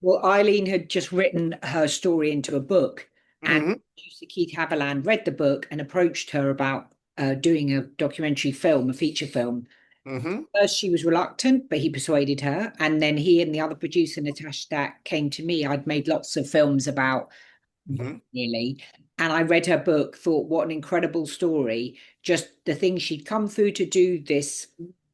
Well, Eileen had just written her story into a book, and Hmm. producer Keith Haviland read the book and approached her about doing a documentary film, a feature film. Hmm. First, she was reluctant, but he persuaded her. And then he and the other producer, Natasha Stack, came to me. I'd made lots of films about Hmm. really. And I read her book, thought, what an incredible story. Just the things she'd come through to do this,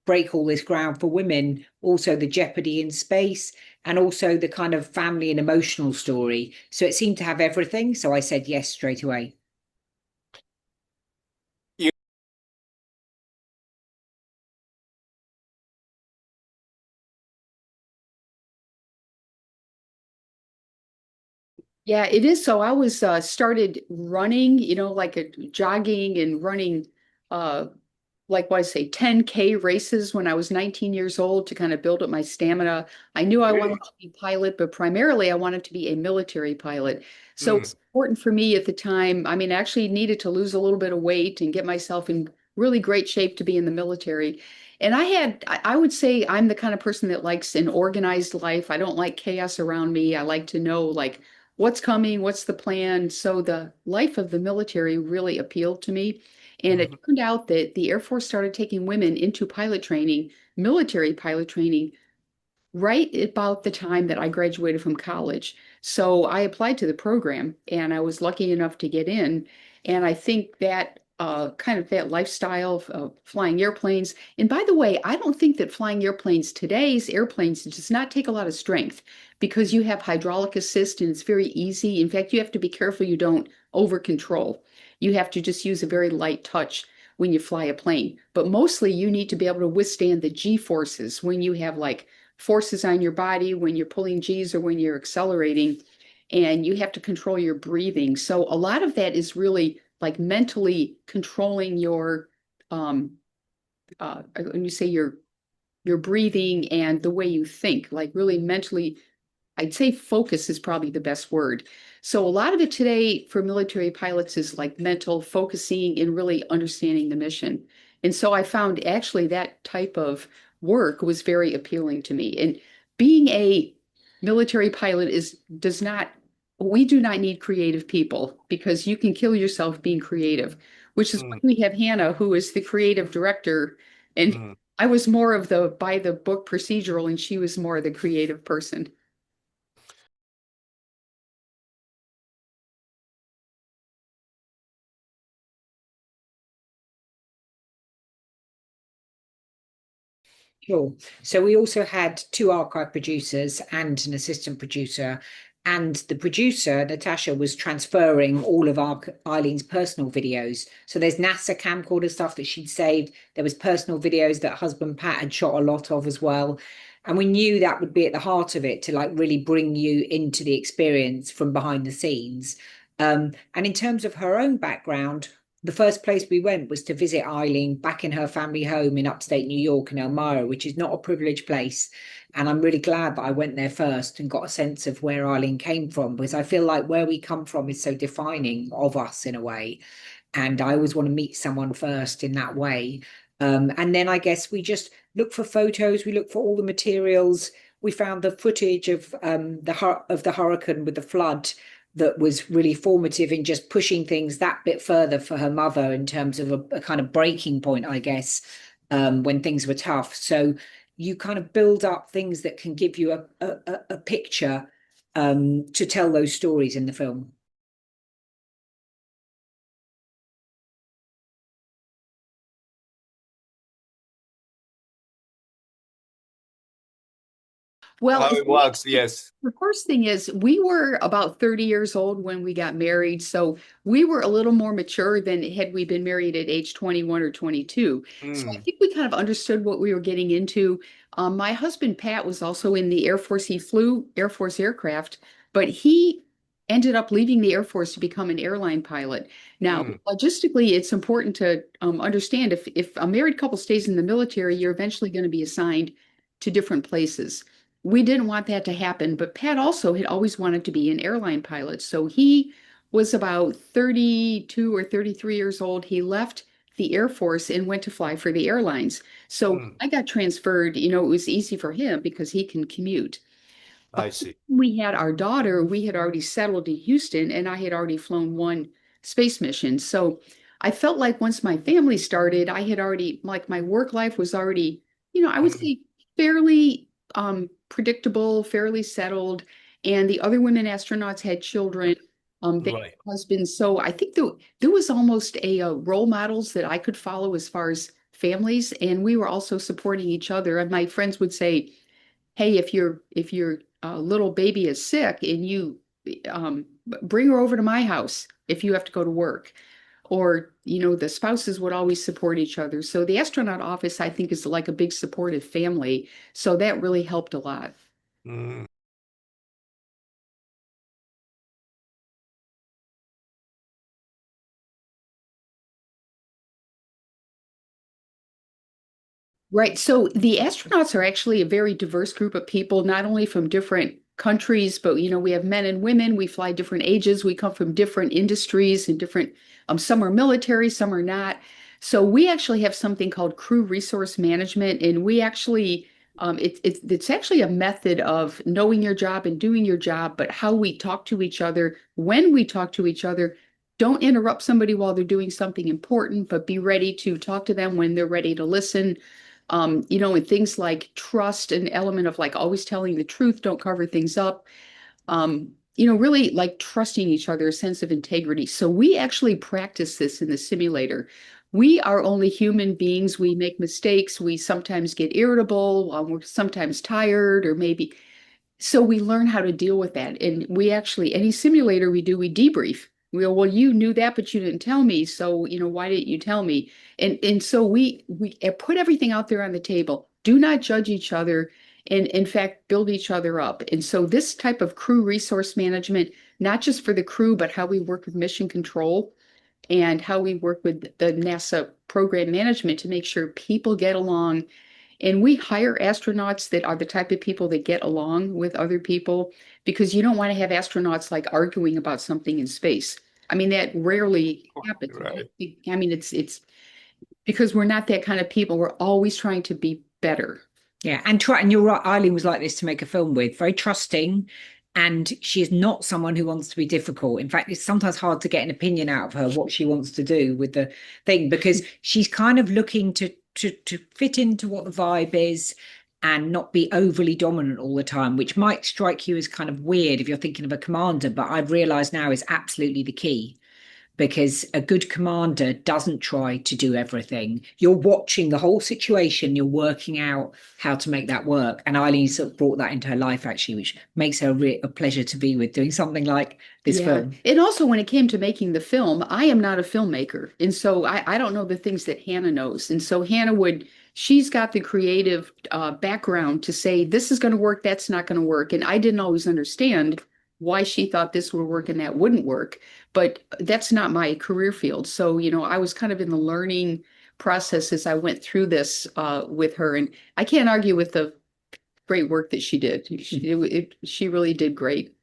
break all this ground for women, also the jeopardy in space, and also the kind of family and emotional story. So it seemed to have everything. So I said yes straight away. You, Yeah, it is. So I was started running, like jogging and running, uh, like what I say, 10K races when I was 19 years old to kind of build up my stamina. I knew I really? wanted to be pilot, but primarily I wanted to be a military pilot. So Mm. it's important for me at the time. I mean, I actually needed to lose a little bit of weight and get myself in really great shape to be in the military. And I would say I'm the kind of person that likes an organized life. I don't like chaos around me. I like to know like what's coming, what's the plan. So the life of the military really appealed to me. And it Mhm. turned out that the Air Force started taking women into pilot training, military pilot training, right about the time that I graduated from college. So I applied to the program and I was lucky enough to get in. And I think that kind of that lifestyle of flying airplanes. And by the way, I don't think that flying airplanes, today's airplanes, does not take a lot of strength because you have hydraulic assist and it's very easy. In fact, you have to be careful you don't over control. You have to just use a very light touch when you fly a plane. But mostly you need to be able to withstand the G forces when you have like forces on your body when you're pulling G's or when you're accelerating, and you have to control your breathing. So a lot of that is really like mentally controlling your um when you say your breathing and the way you think, like really mentally, I'd say focus is probably the best word. So a lot of it today for military pilots is like mental focusing and really understanding the mission. And so I found actually that type of work was very appealing to me. And being a military pilot is does not we do not need creative people because you can kill yourself being creative, which is why Mm. we have Hannah, who is the creative director. And Mm. I was more of the by the book procedural, and she was more the creative person. Sure. So we also had two archive producers and an assistant producer. And the producer, Natasha, was transferring all of our Eileen's personal videos. So there's NASA camcorder stuff that she'd saved. There was personal videos that husband Pat had shot a lot of as well. And we knew that would be at the heart of it to like really bring you into the experience from behind the scenes. And in terms of her own background, the first place we went was to visit Eileen back in her family home in upstate New York in Elmira, which is not a privileged place. And I'm really glad that I went there first and got a sense of where Eileen came from, because I feel like where we come from is so defining of us in a way. And I always want to meet someone first in that way. And then I guess we just look for photos, we look for all the materials. We found the footage of the hurricane with the flood that was really formative in just pushing things that bit further for her mother in terms of a kind of breaking point, I guess, when things were tough. So you kind of build up things that can give you a picture to tell those stories in the film. Well, How it works, yes. the first thing is we were about 30 years old when we got married, so we were a little more mature than had we been married at age 21 or 22. So I Mm. think we kind of understood what we were getting into. My husband Pat was also in the Air Force. He flew Air Force aircraft, but he ended up leaving the Air Force to become an airline pilot. Now, Mm. logistically, it's important to understand if a married couple stays in the military, you're eventually going to be assigned to different places. We didn't want that to happen, but Pat also had always wanted to be an airline pilot. So he was about 32 or 33 years old. He left the Air Force and went to fly for the airlines. So Mm. I got transferred, it was easy for him because he can commute. I see. We had our daughter, we had already settled in Houston, and I had already flown one space mission. So I felt like once my family started, I had already, like, my work life was already, I would Mhm. say fairly predictable, fairly settled. And the other women astronauts had children, they had Right. husbands. So I think there was almost a role models that I could follow as far as families, and we were also supporting each other. And my friends would say, hey, if your little baby is sick and you bring her over to my house if you have to go to work. Or, the spouses would always support each other. So the astronaut office, I think, is like a big supportive family. So that really helped a lot. Mm. Right. So the astronauts are actually a very diverse group of people, not only from different countries, but we have men and women. We fly different ages. We come from different industries and different. Some are military, some are not. So we actually have something called crew resource management, and we actually it's actually a method of knowing your job and doing your job, but how we talk to each other, when we talk to each other. Don't interrupt somebody while they're doing something important, but be ready to talk to them when they're ready to listen. And things like trust, an element of like always telling the truth, don't cover things up. Really like trusting each other, a sense of integrity. So we actually practice this in the simulator. We are only human beings. We make mistakes. We sometimes get irritable. We're sometimes tired, or maybe so we learn how to deal with that. And we actually, any simulator we do, we debrief. We go, well, you knew that, but you didn't tell me. So, why didn't you tell me? And so we put everything out there on the table. Do not judge each other, and in fact, build each other up. And so this type of crew resource management, not just for the crew, but how we work with mission control and how we work with the NASA program management to make sure people get along, and we hire astronauts that are the type of people that get along with other people, because you don't want to have astronauts like arguing about something in space. I mean, that rarely happens. Right. I mean, it's because we're not that kind of people. We're always trying to be better. Yeah, and you're right. Eileen was like this to make a film with, very trusting, and she is not someone who wants to be difficult. In fact, it's sometimes hard to get an opinion out of her what she wants to do with the thing, because she's kind of looking to fit into what the vibe is and not be overly dominant all the time, which might strike you as kind of weird if you're thinking of a commander, but I've realized now is absolutely the key, because a good commander doesn't try to do everything. You're watching the whole situation, you're working out how to make that work. And Eileen sort of brought that into her life, actually, which makes her a pleasure to be with, doing something like this Yeah. film. And also, when it came to making the film, I am not a filmmaker. And so I don't know the things that Hannah knows. And so she's got the creative background to say, this is going to work, that's not going to work. And I didn't always understand why she thought this would work and that wouldn't work. But that's not my career field. So, I was kind of in the learning process as I went through this with her. And I can't argue with the great work that she did. She really did great.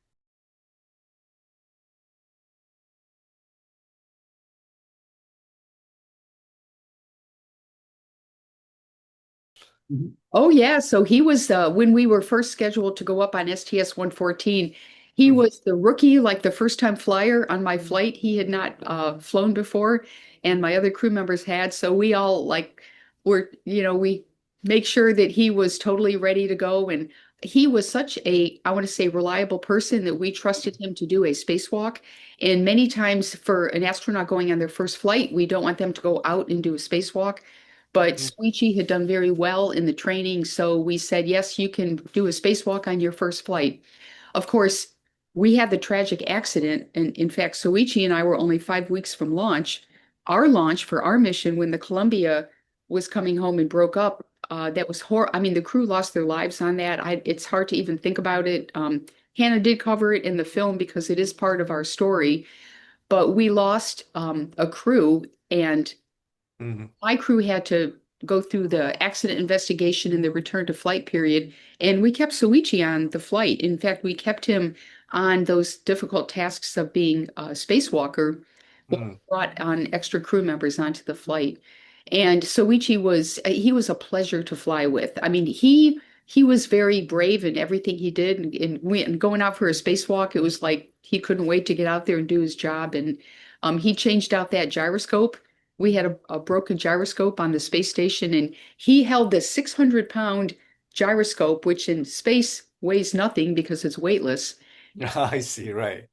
Oh yeah, so he was when we were first scheduled to go up on STS 114, he Mhm. was the rookie, like the first time flyer on my flight. He had not flown before, and my other crew members had. So we all like we make sure that he was totally ready to go. And he was such a, I want to say, reliable person that we trusted him to do a spacewalk. And many times for an astronaut going on their first flight, we don't want them to go out and do a spacewalk. But Mhm. Soichi had done very well in the training, so we said, yes, you can do a spacewalk on your first flight. Of course, we had the tragic accident, and in fact, Soichi and I were only 5 weeks from launch. Our launch for our mission, when the Columbia was coming home and broke up, that was I mean, the crew lost their lives on that. It's hard to even think about it. Hannah did cover it in the film because it is part of our story, but we lost a crew, and Mhm. my crew had to go through the accident investigation and the return to flight period, and we kept Soichi on the flight. In fact, we kept him on those difficult tasks of being a spacewalker, Mhm. brought on extra crew members onto the flight. And Soichi was he was a pleasure to fly with. I mean, he he was very brave in everything he did, and going out for a spacewalk, it was like he couldn't wait to get out there and do his job. And he changed out that gyroscope. We had a broken gyroscope on the space station, and he held this 600-pound gyroscope, which in space weighs nothing because it's weightless, I see, right.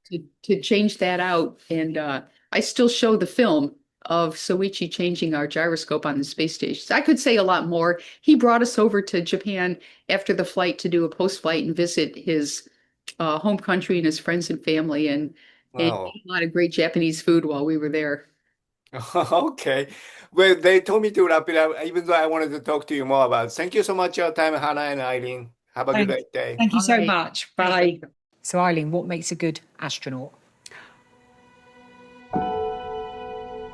to change that out. And I still show the film of Soichi changing our gyroscope on the space station. I could say a lot more. He brought us over to Japan after the flight to do a post-flight and visit his home country and his friends and family, and Wow. ate a lot of great Japanese food while we were there. Okay. Well, they told me to wrap it up, even though I wanted to talk to you more about it. Thank you so much for your time, Hannah and Eileen. Have a Thank, good day. thank you so Bye. much. Bye. So, Eileen, what makes a good astronaut?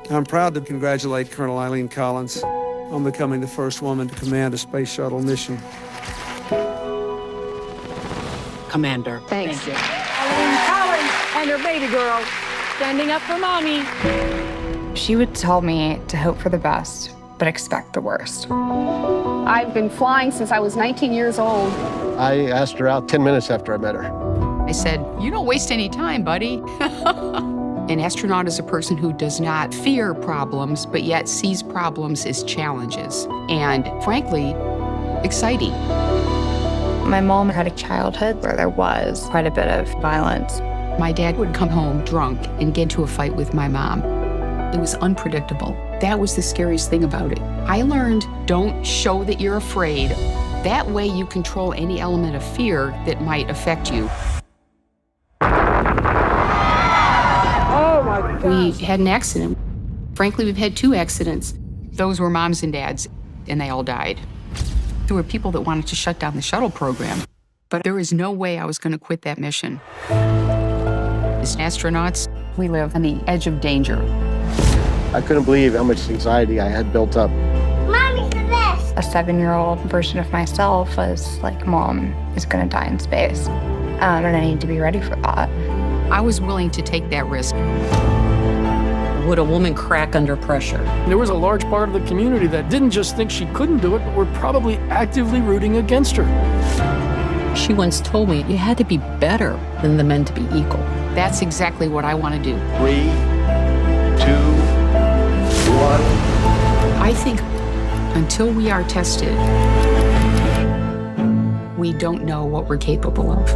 I'm proud to congratulate Colonel Eileen Collins on becoming the first woman to command a space shuttle mission. Commander. Thanks. Thank you. Eileen Collins and her baby girl standing up for mommy. She would tell me to hope for the best, but expect the worst. I've been flying since I was 19 years old. I asked her out 10 minutes after I met her. I said, "You don't waste any time, buddy." An astronaut is a person who does not fear problems, but yet sees problems as challenges, and frankly, exciting. My mom had a childhood where there was quite a bit of violence. My dad would come home drunk and get into a fight with my mom. It was unpredictable. That was the scariest thing about it. I learned, don't show that you're afraid. That way you control any element of fear that might affect you. Oh my God. We had an accident. Frankly, we've had 2 accidents. Those were moms and dads, and they all died. There were people that wanted to shut down the shuttle program, but there was no way I was going to quit that mission. As astronauts, we live on the edge of danger. I couldn't believe how much anxiety I had built up. A 7-year-old version of myself was like, Mom is going to die in space, and I need to be ready for that. I was willing to take that risk. Would a woman crack under pressure? There was a large part of the community that didn't just think she couldn't do it, but were probably actively rooting against her. She once told me you had to be better than the men to be equal. That's exactly what I want to do. 3, 2, 1. I think until we are tested, we don't know what we're capable of.